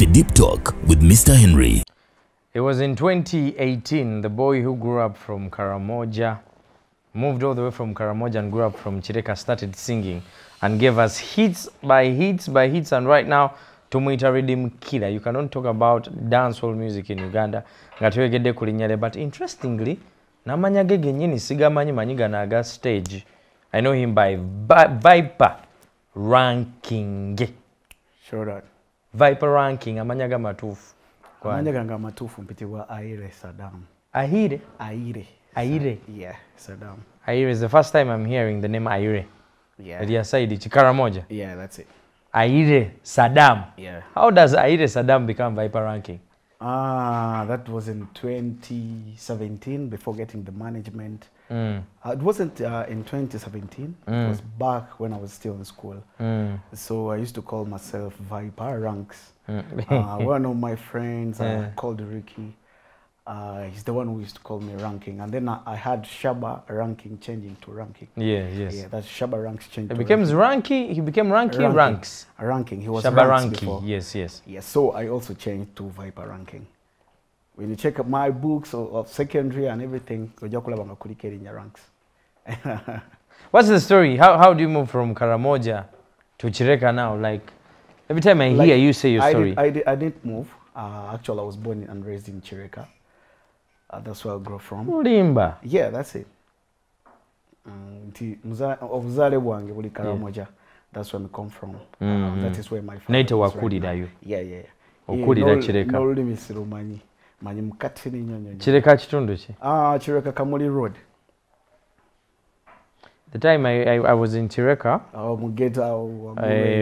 The Deep Talk with Mr. Henry. It was in 2018, the boy who grew up from Karamoja, moved all the way from Karamoja and grew up from Chireka, started singing and gave us hits by hits by hits. And right now, Tumuita Rhythm Killer. You cannot talk about dancehall music in Uganda. But interestingly, namanya gege nyini sigamanyi manyiga naga stage. I know him by Vyper Ranking. Sure that. Vyper Ranking, amanyaga matufu. Amanyaga matufu mpitiwa Aire Saddam. Aire? Aire. Yeah, Saddam. Aire is the first time I'm hearing the name Aire. Yeah. At your side, Karamoja. Yeah, that's it. Aire Saddam. Yeah. How does Aire Saddam become Vyper Ranking? That was in 2017 before getting the management. It wasn't in 2017. It was back when I was still in school. So I used to call myself Vyper Ranks. One of my friends called Ricky. He's the one who used to call me Ranking. And then I had Shaba Ranking changing to Ranking. Yeah, yes. Yeah, that's Shaba Ranks changed. He became Ranking. He became Ranking. Ranks. Ranking. He was Shaba Ranks Ranking. before. Yes, yes. Yes. So I also changed to Vyper Ranking. When you check up my books of secondary and everything, ranks. What's the story? How do you move from Karamoja to Chireka now? Like every time I hear you say your story. I didn't move. Actually, I was born and raised in Chireka. That's where I grew from. Ulimba. Yeah, that's it. Karamoja. That's where I come from. That is where my family is right. Yeah. Okulira Chireka. N'olulimi sirumanyi. Manyi mukati n'ennyonyo. Chireka kitundu ki? Chireka Kamuli Road. The time I was in Chireka,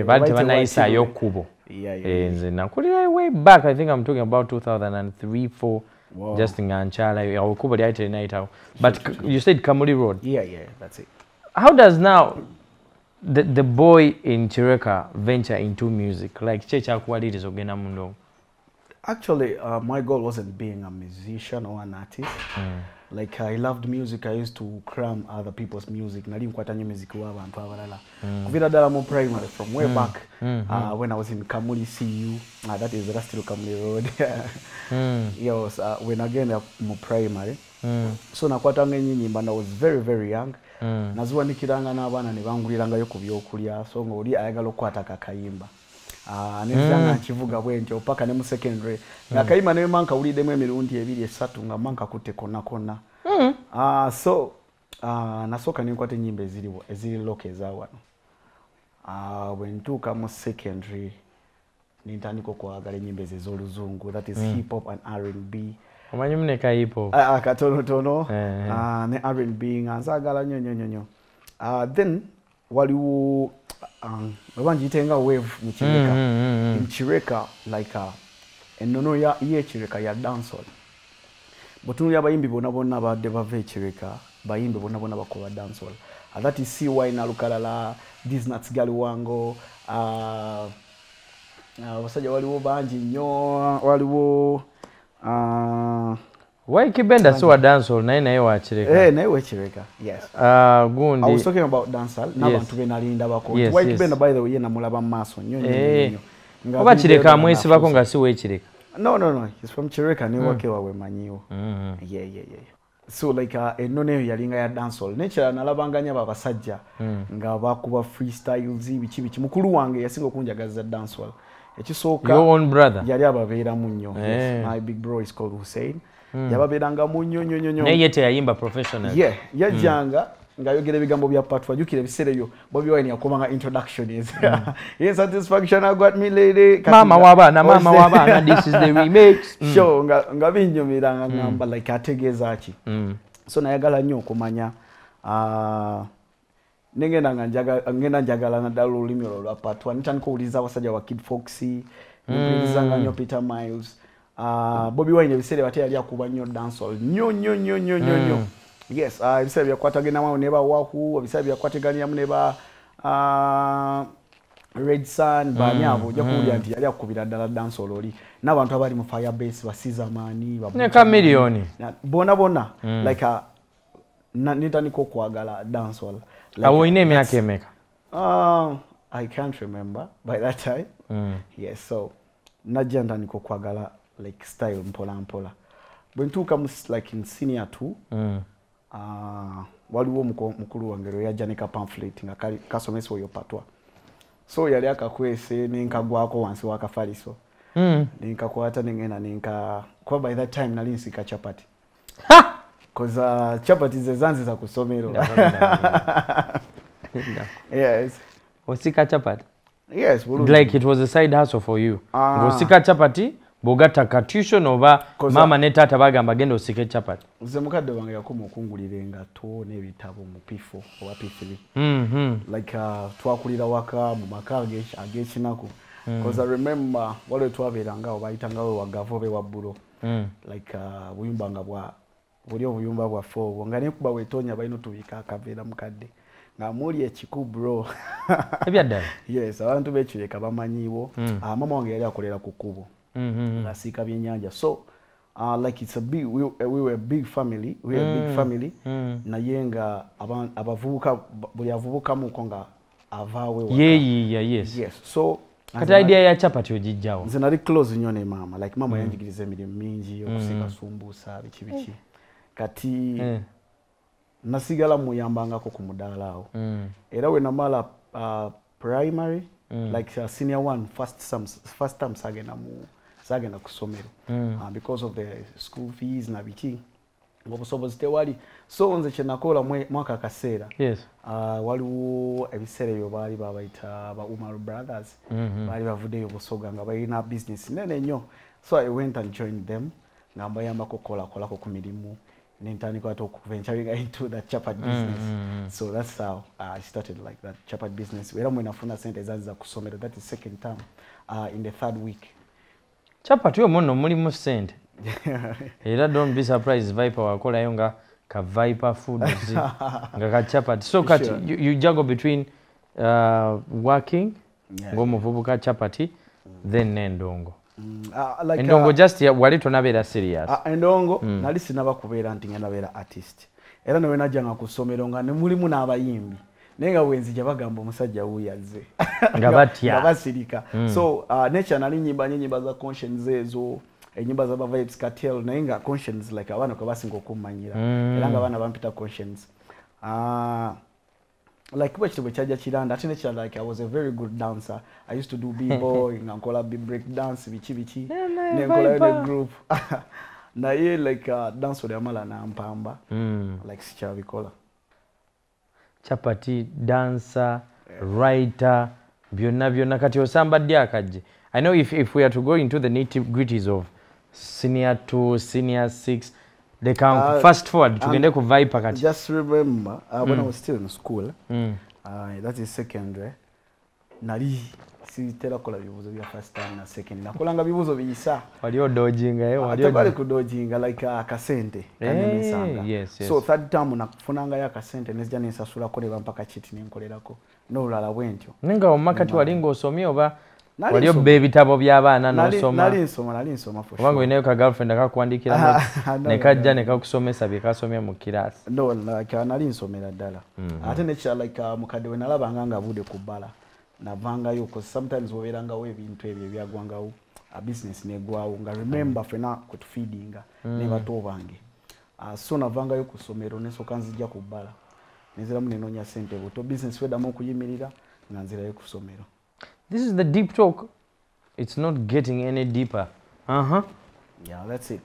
bali tebanayisaayo kkubo. Nze nakulira way back, I think I'm talking about 2003, 4. Wow. Just in Ganchala, kkubo lyali telinayitawo. But you said Kamuli Road. Yeah, that's it. How does now the boy in Chireka venture into music? Like kyekyakuwaliriza ogenda mu ndongo? Actually, my goal wasn't being a musician or an artist. Like I loved music. I used to cram other people's music. Nali nkwata nyo music w'abantu abalala. Kuvira ddala mu primary from way back when I was in Kamuli CU. That is still Kamuli Road. Yes, when again mu primary. So nakwata nyimba and I was very very young. Nazuwa nikiranga n'abaana ne bangulirangayo ku byokulya. So ng'oli ayagala okukwata kakayimba. Nezanga kivuga bwentyo paka ne mu secondary nakayima ne manka uliddemu emirundi 2-3 nga manka kutte konna so nasoka ninkwate nyimba eziri loke ezawano wentuuka mu secondary nintandika okwagala ennyimba ez'oluzungu, that is hip hop and R&B. Omanyi muneka hip hop katonotono ne R&B nga nzaagala nnyo. Then waliwo Wabangitenga wave mu Chireka. In Chireka, like ennono ya Chireka ya dancehall. Botunu ya bayimbi bonna badde bava Chireka, bayimbi bonna bakola dancehall. That is CY na Lukalala, These Nuts Galiwango, wasajja waliwo bangi nnyo, waliwo Why Kibenda so a dancehall naye wa Chireka? Naye wa Chireka. Yes. Gundi. I was talking about dancehall. N'abantu benalinda bako. Why Kibenda by the way na mulaba maso nnyo. Oba Chireka mwesibako nga si we Chireka. No. He's from Chireka ne wake wawe manyiwo. Yeah. So like enone yalinga ya dancehall. Nature nalabanganya babasajja nga bakuba freestyles bichi mukulu wange yasinga okunjagaza dancehall. Ekisooka. Your own brother. Yali ababeera munnyo. Yes. My big bro is called Hussein. Yababeeranga mu nnyo. Naye yete yayimba professional. Yeah, yajjanga ngayogera ebigambo bya patwa jukira ebiseera ebyo Bobby Wine yakubanga introduction is. Yes, satisfaction I got me lady. Mama wabana this is the remix. Sure nga binyumiranga ngamba like ategeeza ki. So nayagala nnyo okumanya ngenda njagala naddala olulimi olwa patwa nitandika okuwuliriza abasajja wa Kid Foxy nkuwulizanga nnyo Peter Miles. Bobby Wine ebiseera bate yali akuba nnyo dancehall nnyo. Yes, ebiseera byakwatagana wamu ne ba Wahu, ebiseera byakwateganyamu ne ba Red Sun, bani abo ojja kuwulira nti yali akubira ddala dancehall oli n'abantu abali mu Firebase basizamani ne Chameleone bona like nitandika okwagala dancehall. Awo ine emyaka emeka? I can't remember by that time. Yes, so najja ntandika okwagala like style mpola mpola bwe ntuuka like in senior 2 waliwo mukulu wange lwe yajja ne ka pamphlet nga kasomesa oyo patwa so yali akakwese nenkagwako wansi wakafaliso nenkakwata nengenda kuba by that time nali nsika chapati because chapati ze zanzi za kusomero yes osika chapati yes like it was a side hustle for you osika chapati bogata tuition oba mama ne tata bagamba genda osike chapati nze mukadde wange yakoma okungulira engato n'ebitabo mu P4 oba P3 like twakulira waka mu maka ag'ekinaku because I remember wale twabeeranga obayitangawe wagavobe wa bulo like buyumba nga buli obuyumba bwa fo nga nekuba wetonya balina tubika akaveera mukadde nga muli ekiku bro ebyaddala yes abantu bekireka bamanyiwo mama wange yali akolera ku kkubo ngasika byennyanja so like it's a big we were a big family naye nga abavubuka buli avubukamuko nga avaawe waka yes so kati idea ya chapati ogijjawo nze nali close nnyo ne mama like mama yanjigiriza emirimu mingi okusika sumbusa biki kati nasigala muyambangako ku mudaala awo era we namala primary like senior 1 first term sagenda kusomero because of the school fees na biki ngobusobozi tewali so nze kyenakola mwaka kaseera waliwo ebiseera ebyo baali babayita ba Umar Brothers baali bavuddeyo Busoga nga balina business nene nnyo so I went and joined them nga mbayambako kolako ku mirimu nentandika ate okuventuring into that chapati business so that's how I started like that chapati business era mwe nafuna sente zanzi za kusomero that is second term in the third week chapati omuno mulimu sente era don't be surprised Vyper wakolayo nga ka Vyper foods nga ka chapati so kati you juggle between working ng'omuvubuka chapati then n'endongo like endongo just wali tonabeera serious endongo nali sinaba kubeera nti ngenda beera artist era nawe najjanga ku ssomero nga ne mulimu n'abayimbi naye nga wenzija bagamba omusajja wuyazze nga batya basirika so nature nali nyimba za conscience ezo enyimba za vibes cartel naye nga conscience like abana ko basinga okummanyira era nga abana bampita conscience like which we charge chiranda ati nature like I was a very good dancer I used to do b-boy nkola break dance bichi nenkola in group na ye like dance with amala na mpamba like sichabikola chapati dancer writer byonna kati osambadde akaje I know if we are to go into the nitty-gritties of senior 2 senior 6 they can fast forward tugende ku Vyper kati just remember when I was still in school that is secondary nali sitera kola bibuzo bya first time na second nakolanga bibuzo biyisa wali odojinga wali kudojinga like akasente yes so third term nakufunanga ya akasente nezija nensasula koleba mpaka chiti nenkolerako no lala bwentyo ninga omakati walinga osomye oba wali obbe ebitabo by'abaana n'osoma nali nsoma for sure wango inayo ka girlfriend akakuandikira ne kajja ne kakusomesa bye kasomye mu class no like nali nsomera ddala ate ne cha like mukadde we nalabanga nga bude kubala navangayo because sometimes woberangawo ebintu ebyo byagwangawo a business negwawo nga remember fena kutufeedinga ne bato bange so navangayo ku somero nesoka nzija kubala nzira munenonya sente buto business wedamu okuyimirira nga nzirayo ku somero. This is the deep talk. It's not getting any deeper. Yeah, that's it.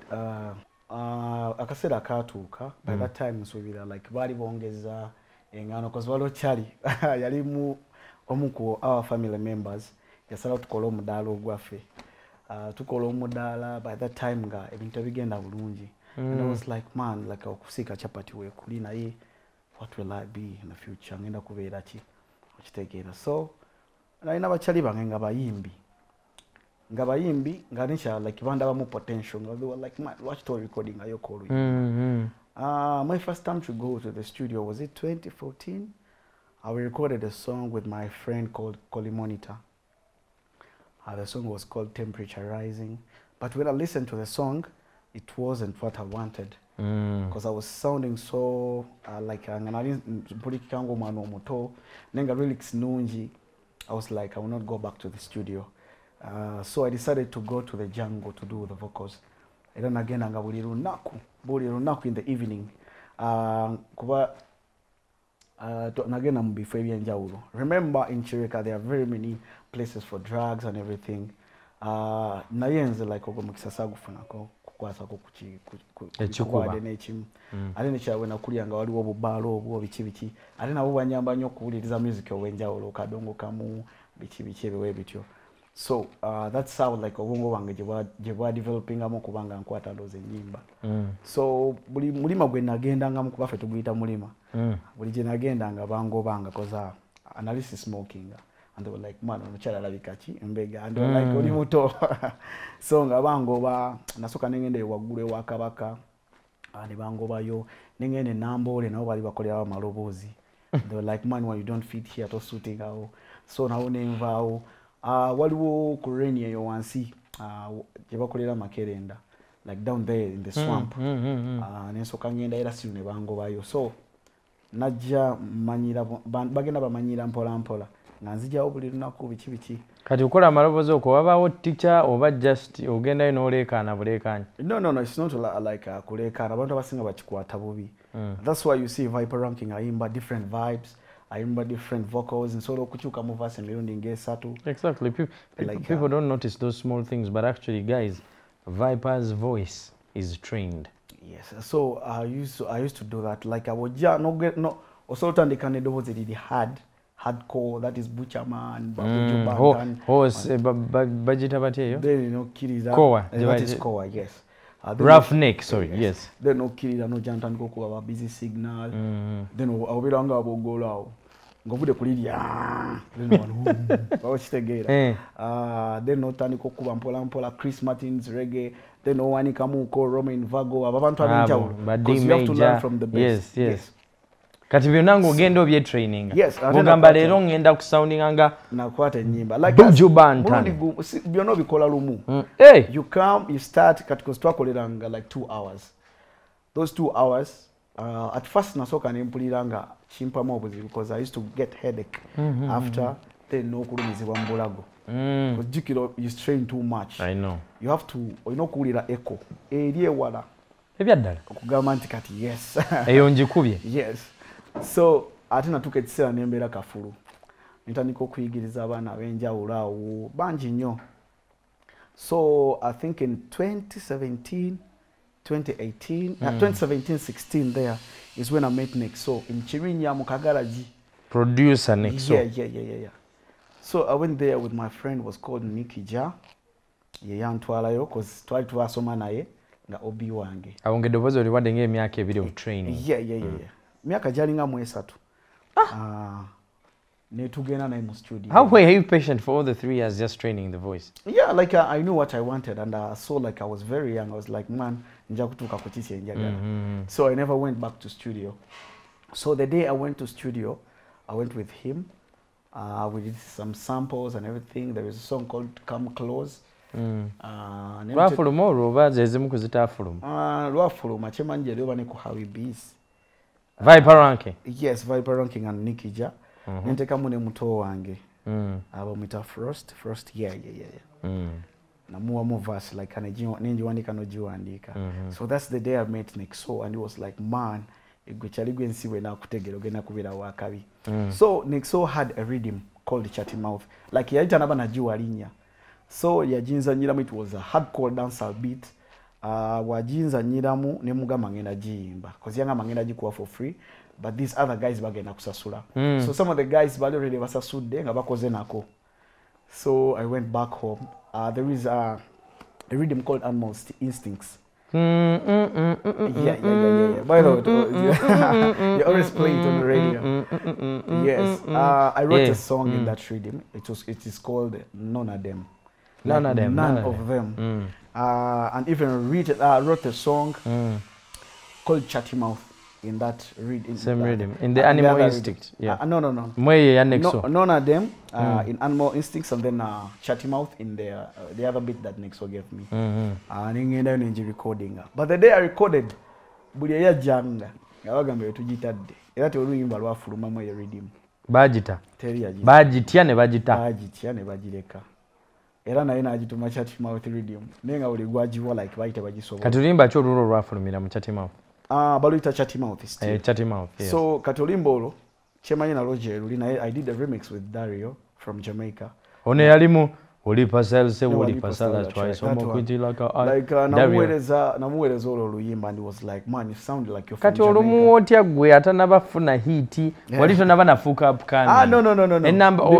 Akasera katuuka by that time nsubira like bali bongeza engano cause walo chali yali mu omuko our family members yasala tukola omudala ogwaffe tukola omudala by that time nga ebintu bigenda bulungi and I was like man like okusika chapati we kuli naye what will I be in the future ngenda kubeera ki okitegeera so naina bachali bange nga bayimbi nga nisha like banda bamu potential nga they were like man watch to recording ayo call my first time to go to the studio was it 2014. I recorded a song with my friend called Monitor. The song was called Temperature Rising, but when I listened to the song it wasn't what I wanted because I was sounding so like nganali mpulikango mwana omuto nenga lyrics nungi. I was like, I will not go back to the studio. So I decided to go to the jungle to do the vocals. Era nagenda nga buli lunaku in the evening. Kuba nagenda mu bifo ebyenjawulo. Remember in Chireka there are very many places for drugs and everything. Naye nze like ogwo mukisa sagufunako kukwasako kukwade n'ekimu. Ate nekyawe nakulyanga waliwo obubaalo obwo biki ate nabo banyamba nnyo okuwuliriza music ow'enjawulo kadongo kamu biki ebiwe bityo. So that's how like obwongo bwange gye bwa developing amu kubanga nkwata ndoozi ennyimba. So buli mulima gwe nagendanga mu kuba ffe tuguyita mulima. Buli gye nagendanga bangobanga koza analysis smoking. And they were like, man, omukyala alabika ki embega. And they were like, oli muto. So nga bangoba nasooka nengende waggulu ewa Kabaka. Ne bangobayo nengende Namboole nabo bali bakolera amaloboozi. They were like, man, why you don't fit here to shooting awo. So nawo nenvaawo. Waliwo ku rain eyo wansi gye bakolera makerenda like down there in the swamp. Nensooka ngenda era siru ne bangobayo. So najja manyira bagenda bamanyira mpola mpola. Nanzijawo buli lunaku biki. Kati ukola amaloboozi okwo wabaawo teacher oba just ogendayo n'oleekaana buleekaanya? No, it's not like kuleekaana. Abantu abasinga bakikwata bubi. That's why you see Vyper Ranking ayimba different vibes. I remember different vocals and sort of kuchuka mu verse emirundi ngesatu. Exactly. People don't notice those small things, but actually, guys, Vyper's voice is trained. Yes. So I used to do that. Like I would no. Also, the Canada was really hardcore. That is Butcherman, Babuju Bajita Bateyo. Then Kiriza. Koa. That is Koa. Yes. Roughneck, sorry, yes. Then no Kiriza no Jantan Koko busy signal. Then Obiranga Bogolao. Ngovude kulidia. Then no Taniko Kuba Mpola, Chris Martin's reggae. Then no one Kamuko, Romain Vago, Abantu because you have to learn from the best. Yes. Kati byonango ogenda obye training. Yes. Mugamba leero ngenda ku sounding anga nakwata ennyimba. Like Buju Bantan. Byono bikola lumu. You come, you start katika twakoleranga like 2 hours. Those 2 hours, at first nasoka nempuliranga chimpamu obuzibu because I used to get headache after then no kulumizibwa mbulago. Because jikiro you strain too much. I know. You have to kuwulira echo. Eri ewala. Ebyaddala. Okugamba nti kati yes. Eyo njikubye. Yes. So ate natuka ekiseera nembeera kafulu. Ntandika okuyigiriza abaana ab'enjawulo awo bangi nnyo. So I think in 2017, 2016 there is when I met Nexo in Chirinya Mukagaraji. Producer Nexo. Yeah. So I went there with my friend was called Nikki Ja. Yantwalayo cause twali twasoma naye nga obi wange. Awongedde obuzi oli wadde ng'emyaka ebiri of training. Yeah. Myaka jalinga mu 3. Netugenda naye mu studio. How were you patient for all the 3 years just training the voice? Yeah, like I knew what I wanted and I saw like I was very young. I was like, man, nja kutuuka ku kiki enjagala. So I never went back to studio. So the day I went to studio, I went with him. We did some samples and everything. There is a song called Come Close. Lwafuluma olwo oba zezimu kuzitaafuluma? Lwafuluma kyemanyi eri oba ne ku How It Bees. Vyper Ranking? Yes, Vyper Ranking and Nikki Ja. Nentekamu ne muto wange. Abamwita Frost, yeah. Namuwamu verse like ninjiwandika nojiwandika. So that's the day I met Nexo and he was like, man, gwe kyali gwe nsi bwe nakutegera ogenda kubeera wakabi. So Nexo had a rhythm called Chatty Mouth. Like yayita naba najiwa linnya. So yajinzanyiramu, it was a hardcore dancehall beat. Wajinzanyiramu ne mugamba ngenda giyimba. Because yanga ngenda gikuwa for free. But these other guys bagenda kusasula. So some of the guys bali already basasudde nga bakoze nako. So I went back home. There is a rhythm called Animal Instincts. Yeah. By the way, you always play it on the radio. Yes. I wrote a song in that rhythm. It is called None of Them. None of Them. And even wrote a song called Chatty Mouth. In that rhythm. Same rhythm. In the Animal Instinct. Yeah. No. None of Them in Animal Instincts and then Chatty Mouth in the other bit that Nexo gave me. And recording. But the day I recorded, buli yajanga yabagambe tujitadde. Era teoluyimba lwafuluma mu rhythm. Bajita. Teri yajita. Bajitya ne bagireka. Bagireka. era naye n'agituma Chatmouth Rhythm naye nga buli gwagiwa like bayite bagisobola kati olimba ki olulo olwafulumira mu Chatmouth baluyita Chatmouth still Chatmouth yes. So kati olimba olwo kyemanyi na Roger luli naye I did a remix with Dario from Jamaica ono yalimu oli pasal se oli pasal twice omukwitira ka like namuweereza olwo oluyimba and he was like man you sound like you're from kati olumu otya gwe atanabafuna hiti wali tonaba nafuuka upcoming no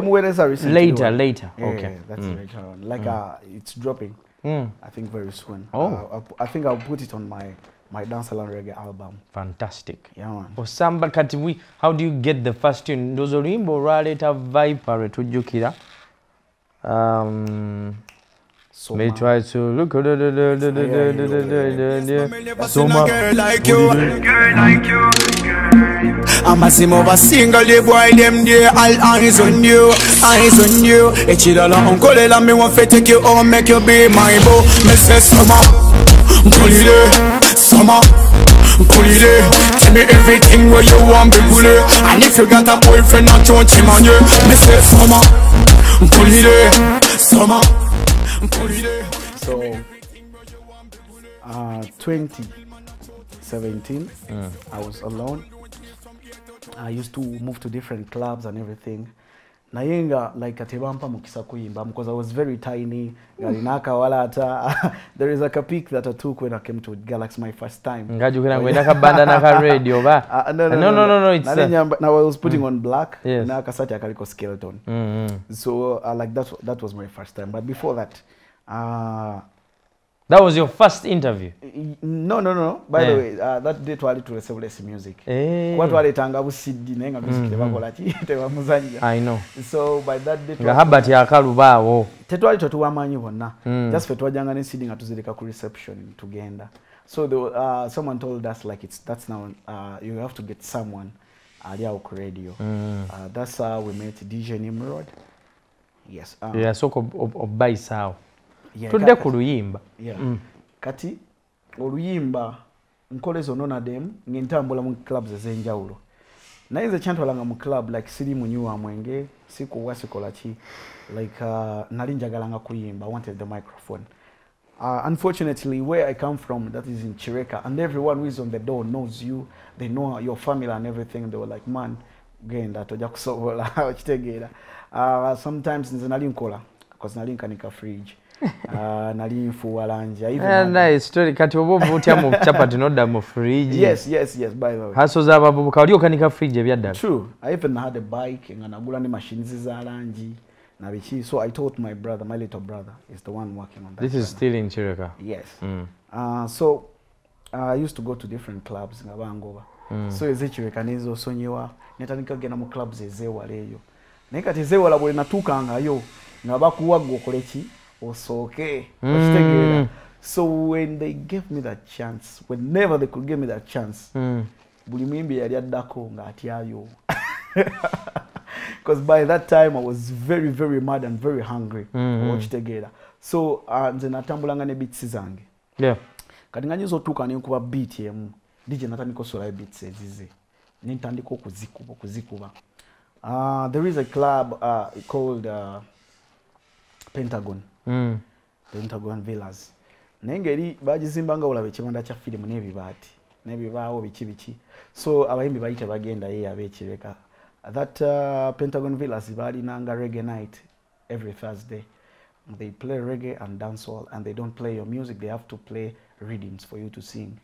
muweereza recently later okay that's later on like it's dropping I think very soon I think I'll put it on my dancehall reggae album. Fantastic. Yeah man. Osamba kati how do you get the first tune? Ndozo luyimbo olwaleeta Vyper tujjukira. So may try to look so girl like you. I'm a sim of a single the boy them there all eyes on you echidala uncle la me want to take you home make you be my beau me say summer pull it tell me everything where you want be pull it and if you got a boyfriend not don't him on you me say summer pull it so 2017 I was alone. I used to move to different clubs and everything. Nayenga like atebampa mukisa kuyimba because I was very tiny. Galinaka wala ata. There is like a pic that I took when I came to Galaxy my first time. Ngaju kuna ngwenda kabanda na ka radio ba. No it's now I was putting on black. Yes. Na kasati akaliko skeleton. So like that was my first time. But before that that was your first interview? No. By the way, that day twali to receive music. What wale tanga bu CD nenga music tebakola ki tebamuzanya. I know. So by that day nga habati akalubawo. Tetwali totuwamanyi bonna. Just fe twajanga ne CD nga tuzirika ku reception tugenda. So someone told us like that's now you have to get someone ali au ku radio. That's how we met DJ Nimrod. Yes. Yeah, so obaisao. Tudde ku luyimba. Kati oluyimba nkolezo nona dem ngentambula mu clubs ezenjawulo. Naye nze kyantwalanga mu club like siri munywa mwenge sikuwa sikola ki like nali njagalanga kuyimba. I wanted the microphone. Unfortunately where I come from that is in Chireka and everyone who is on the door knows you, they know your family and everything. They were like man genda toja kusobola okitegeera. Sometimes nze nali nkola because nali nkanika fridge. Nali nfuwalanja even nice story kati obovu utya mu chapati nodda mu fridge. Yes by the way. Haso za babuka oli okanika fridge ebyaddala. True. I even had a bike nga nagula ne machines za lanji na bichi. So I taught my brother, my little brother is the one working on that. This is still in Chireka. Yes. So I used to go to different clubs nga bangoba. So ezichireka nezo sonyewa netandika gena mu clubs ezewaleyo. Naye kati ezewala bwe natukanga yo nga bakuwa gokoleki osoke okitegeera. So when they gave me that chance, whenever they could give me that chance, buli muyimbi yali addako nga atyayo. Because by that time I was very very mad and very hungry okitegeera. So nze natambulanga ne beats zange. Yeah. Kati nga nyizo tuka ne kuba beat emu DJ natandika osola beats ezize nintandika okuzikuba. There is a club called Pentagon. Pentagon Villas. Nengeri bajizimbanga olabe kibanda kya film n'ebibaati. N'ebibaawo biki. So abayimbi bayite bagenda ye abekireka. That Pentagon Villas balinanga reggae night every Thursday. They play reggae and dancehall and they don't play your music, they have to play readings for you to sing.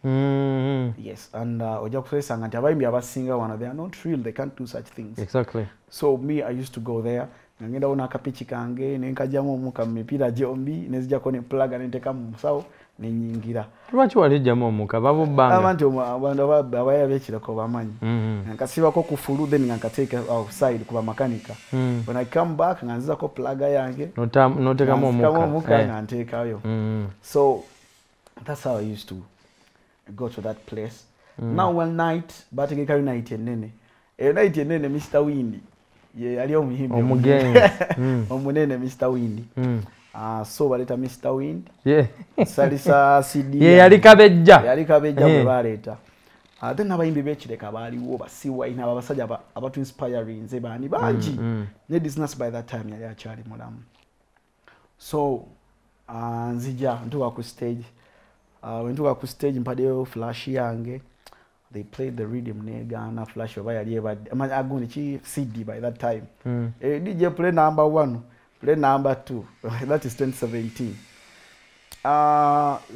Yes, and oja kusanga nti abayimbi abasinga wana they are not real, they can't do such things. Exactly. So me I used to go there. Ngenda ona akapichi kange nenkajamu omuka mipira jombi nezijako ne plug nenteka mu musawo nenyingira. Lwaki walijjamu omuka babo banga. Abantu abaya bekirako bamanyi. Nkasibako ku fulu then nkateka outside kuba makanika. When I come back nganziza ko plug yange. Noteka mu omuka. Kama omuka ngantekayo. So that's how I used to go to that place. Now one night bategeka night enene. Night enene Mr. Windy. Yeah, ali omuyimbi omugenzi omunene Mr. Wind. So baleta Mr. Wind. Yeah. Salisa CD. Yeah, yali kabejja bwe baleta. Then abayimbi bekireka baliwo basiwa ina abasajja abatu inspiring nze bani bangi. Ne business by that time yali achali mulamu. So nzija ntuka ku stage. When ntuka ku stage mpadeyo flash yange. They played the rhythm negana flash oba yali ebadde agundi chi CD by that time. DJ play number 1, play number 2. That is 2017.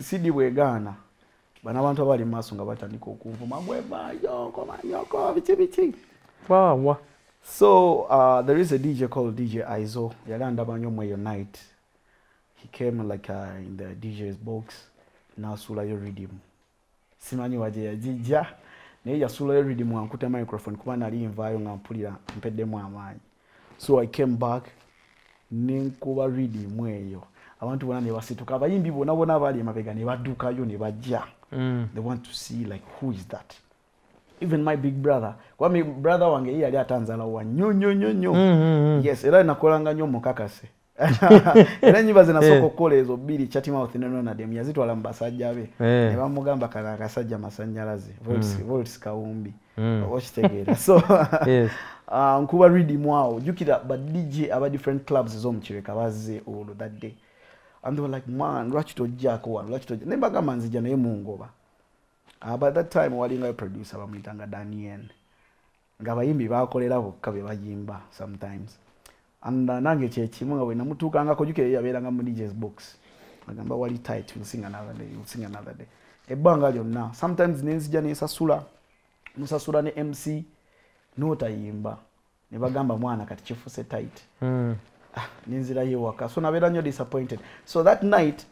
CD bwegana bana abantu abali maso nga batandika okumvuma bweba yoko manyoko bichi. Wow. So there is a DJ called DJ Aizo. Yalanda banyo mweyo night. He came like in the DJ's box. Na sula yo rhythm. Simanyi waje yajija. Naye yasula yo rhythm wankuta microphone kuba nali invayo ngampulira mpeddemu amaanyi. So I came back. Ninkuba rhythm eyo. Abantu bonna ne basituka abayimbi bonna bali emabega ne baddukayo ne bajja. They want to see like who is that. Even my big brother. Kwa mi brother wange yali atanzala wa nyo. Yes, era nakolanga nyo mukakase. Era nyiba zinasoko kole ezo bili Chatmouth neno na dem yazitwala mbasajja be. Ne bamugamba kana akasajja masanyalaze. Volts kaumbi. Ochitegera. So yes. Nkuba rhythm wao. Jukira but DJ aba different clubs zo mchireka baze all that day. And they were like, man, lwachito jako one, lwachito jako. Nembaga manzija na yemungoba. By that time, walinga producer bamwitanga Daniel. Nga bayimbi bakolera bokka be bayimba sometimes. And nange chechimu nga we namutukanga ko juke yaberanga mu DJ's box. Agamba wali tight, we'll sing another day. Ebanga lyonna. Sometimes nenzija nesasula. Musasula ne MC notayimba. Ne bagamba mwana kati chifuse tight. Ninzira yewaka. So nabera nyo disappointed. So that night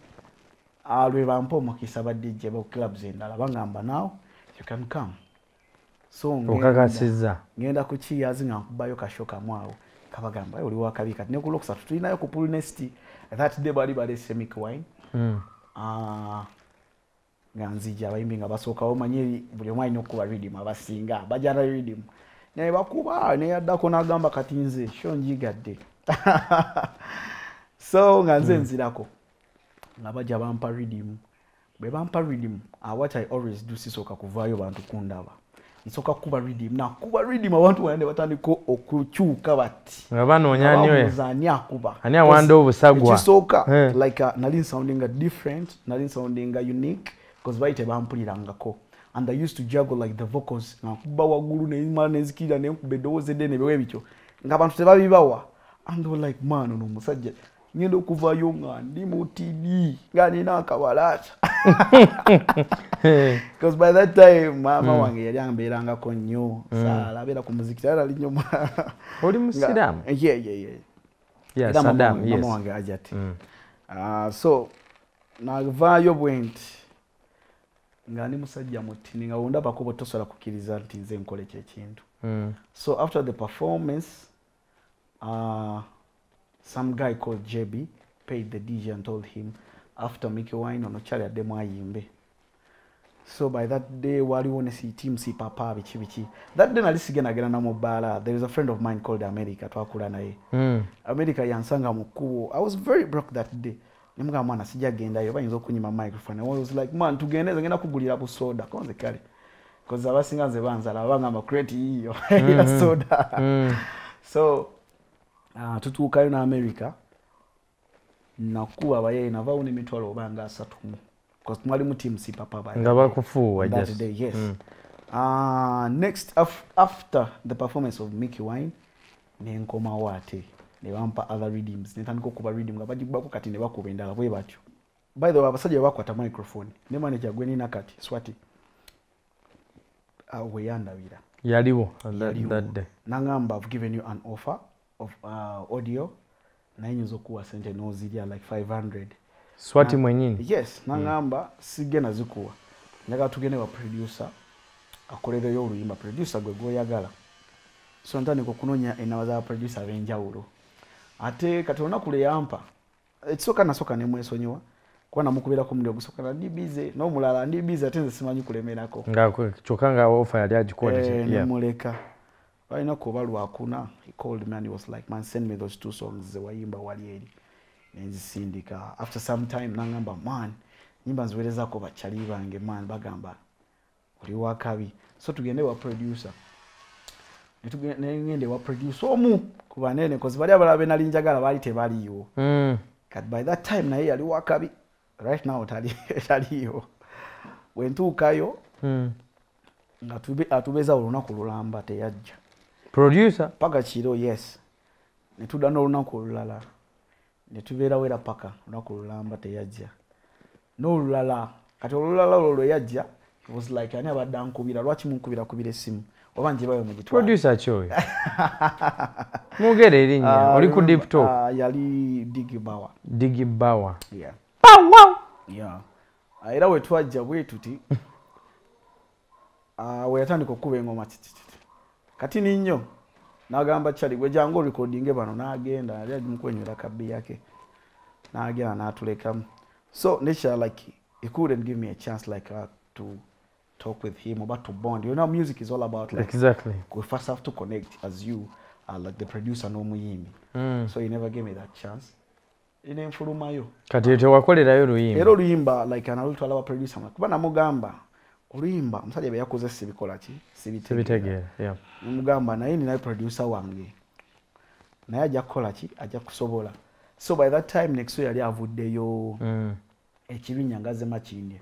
lwebampa omukisa ba DJ ba clubs endala bangamba now you can come. So ngenda ku Cheers nga nkubayo kashoka mwawo kabagamba oli wakabi kati ne ku Lokusatu tulinayo ku Pool Nest that day bali semic wine. Nganzija abayimbi nga basooka omanye buli omwine okuba rhythm abasinga bajana rhythm ne bakuba ne yaddako nagamba kati nze sho njigadde. So nganze nzirako ngabaja bampa rhythm bwe bampa rhythm what I always do sisoka kuvayo bantu kundaba nsoka kuba rhythm na kuba rhythm abantu wande batandiko okuchuka bati ngabanonya niwe zani akuba ani awanda obusagwa kisoka like nali sounding different nali sounding unique because baite bampulirangako and I used to juggle like the vocals ngakuba wagulu ne imana nezikira ne kubedoze dene bewe bicho ngabantu tebabibawa and they were like man no musajja ngendo kuvayo nga ndi mu TV ngani na kabalata because by that time mama wange yali ambiranga ko nnyo sala bera ku muziki tara linyo oli musilamu yeah Saddam yes mama wange ajati so navayo bwent ngani musajja mutini nga wonda bakobo tosola kukiriza nti nze nkole kye kintu so after the performance some guy called JB paid the DJ and told him after Mickey Wine on Ochari ademo ayimbe. So by that day wali wone si team si papa bichi. That day nalisigena gena na mobala. There is a friend of mine called America twakula naye. America yansanga mukubo. I was very broke that day. Nimuga mwana sijagenda yo bayinzo kunyima microphone. I was like man tugeneza ngena kugulira bu soda konze kale. Cause abasinga ze banzala bangamba crate iyo ya soda. So tutuukayo na America nakuwa baye navao ni mitwalo obanga 3 because mwali mu team si papa baye ngaba kufuwa that day yes next after the performance of Mickey Wine ne nkoma wate ne bampa other rhythms ne tandiko kuba rhythm ngabadi kubako kati ne bakuba endala bwe batyo by the way abasajja bakwata microphone ne manager gweni nakati swati we yandabira yaliwo that day nangamba I've given you an offer of audio na yinzo kuwa sente no zidia like 500 swati mwenyini yes nangamba sigena zikuwa nyaga tugene wa producer akolere yo oluyimba producer gwe goyagala so ntani ko kunonya enawaza producer benjawulo ate katona kule yampa etsoka nasoka ne mwesonyiwa kwa namukubira ko mlyo gusoka na ndibize no mulala ndibize atenze simanyi kulemerako ngakwe chokanga offer yali ajikode yeah muleka baina ko balwa akuna he called me and he was like man send me those 2 songs ze wayimba wali eri nenzisindika after some time nangamba man nyimba nziwereza ko bachali bange man bagamba oli wakabi so tugende wa producer ngende wa producer omu kubanene cause bali abalabe nali njagala bali tebaliyo Kat by that time naye yali wakabi. Right now taliyo. Wentuukayo nga atubeza olunaku lulamba teyajja. Producer Paka kiro yes. Ne tudda n'olunaku olulala. Ne tubeera wera paka olunaku lulamba teyajja. N'olulala kati olulala olwo yajja. It was like ani abadde ankubira lwaki munkubira essimu oba nje bayo mugitwala. Producer choyo. Mugere erinnya oli ku deep talk. Yali Digibawa. Digibawa. Yeah. Wow. Yeah. Era we twajja bwe tuti we yatandika okuba engoma kati ninyo nagamba chali gwe jango recording bano nagenda ali mukwenywera kabbi yake nagenda natulekamu. So nature like he couldn't give me a chance like to talk with him about to bond. You know, music is all about like exactly. We first have to connect as you are like the producer no muyimbi. So he never gave me that chance. Ine mfulumayo. Kati yote wakolerayo luyimba. Ero luyimba like analutu alaba producer kuba namugamba oluyimba musajja be yakoze sibikola ki sibitegera. Yeah. Mugamba naye ni producer wange. Naye ajja kukola ki ajja kusobola. So by that time next year yali avuddeyo. Ekibinya ngaze makindi.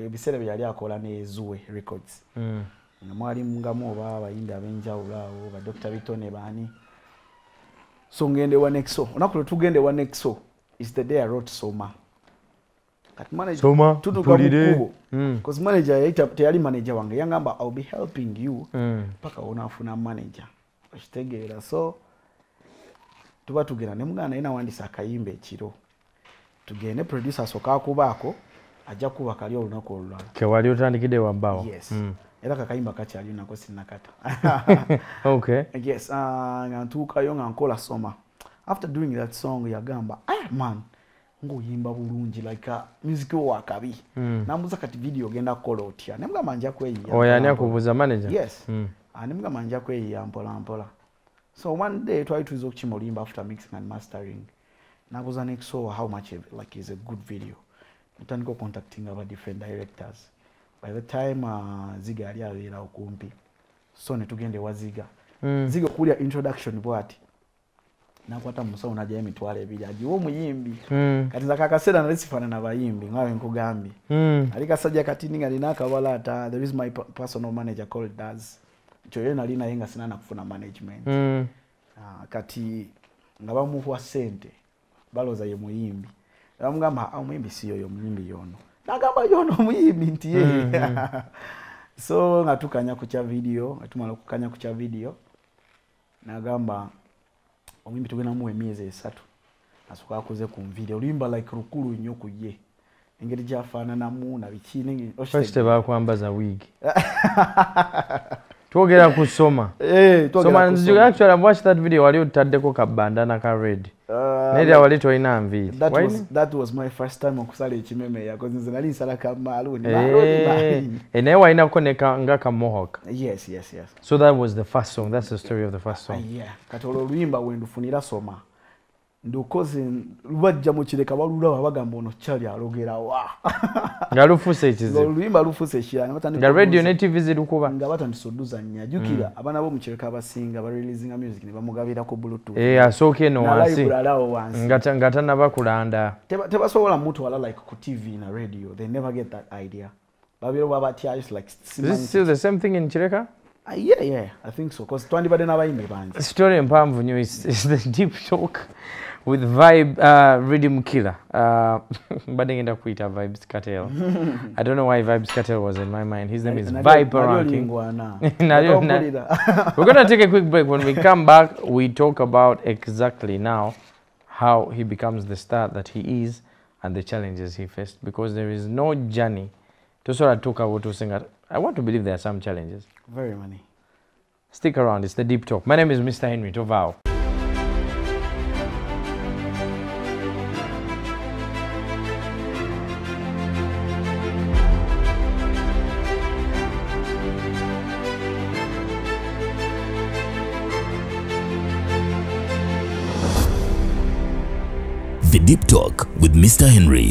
Ebiseera bye yali akola ne Zuwe Records. Nga mwali mungamu oba abayimbi abenjawulo awo ba Dr. Bitone baani. So ngende wa Nexo. Onakulo tugende wa Nexo is the day I wrote Soma. Kati manager Soma tulide. Because manager yaita tayali manager wange yangamba I'll be helping you. Paka onafuna manager. Okitegeera so tuba tugenda ne mugana ina wandisa akayimbe ekiro. Tugende producer soka kubaako ajja kuba kali olunaku olulala. Ke wali otandikide wabbawo. Yes. Era kakayimba kakyali nako sinakata. Okay. Yes, ngantuukayo nga nkola Soma. After doing that song yagamba, man, ngoyimba bulungi like music wa kabi. Nambuza kati video genda kola otya. Nemugamba nja kweyiya. Oyani akubuza manager? Yes. Nemugamba nja kweyiya mpola mpola. So one day try to zokuchi mulimba after mixing and mastering. Nabuza Nexo how much like is a good video. Mutandiko contacting our different directors. By the time Ziga ali awera okumpi. So netugende wa Ziga. Ziga kulia introduction bwati. Nakwata musawo naja emitwale ebiri agiwo muyimbi. Kati zakakasera nalisifana na bayimbi ngawe nkugambi. Alika sajja kati ninga linaka wala ata there is my personal manager called Daz. Choyo nalina yenga sinana kufuna management. Kati ngaba muhwa sente. Baloza ye muyimbi. Bamugamba muyimbi siyo yo muyimbi yono. Nagamba yono muyimbi ntiye. So ngatukanya kucha video, ngatumala kukanya kucha video. Nagamba omuyimbi tugenda mu emyezi 3. Asuka akoze ku video. Olimba like rukulu nnyo kuye. Engeri jafana namu na bikini. First bakwambaza wig. Twogera kusoma. Twogera kusoma. Actually I've watched that video wali utaddeko kabandana ka red. Nedi wali toina mvidi. That was my first time okusala ekimeme ya because nze nali nsala ka maroon. Ene waina koneka ngaka mohawk. Yes. So that was the first song. That's the story of the first song. Yeah. Katolo luyimba wendufunira Soma. Ndukoze lubajja mu kireka balula bagamba ono chali alogera wa. Ngalufuse ekizibu. Luyimba lufuse ekiranga batandika. Nga radio ne TV zirukuba. Nga batandisoduza nya. Jukira abana bo mu kireka abasinga ba releasing music ne bamugabira ko Bluetooth. Asooke no wansi. Ngata nabakulanda. Tebasobola mutu wala like ku TV na radio. They never get that idea. Babiro babatia is like Is this still the same thing in Chireka? Yeah, I think so. Because 20 bade nabayimbe banje. Story mpamvu nyo is the deep talk with Vibe Rhythm Killer. Badengenda kuita Vibes Cartel. I don't know why Vibes Cartel was in my mind. His name is Vyper Ranking. We're going to take a quick break. When we come back, we talk about exactly now how he becomes the star that he is and the challenges he faced. Because there is no journey to sort of talk about to sing. I want to believe there are some challenges. Very many. Stick around. It's the Deep Talk. My name is Mr. Henry Tovao. The Deep Talk with Mr. Henry.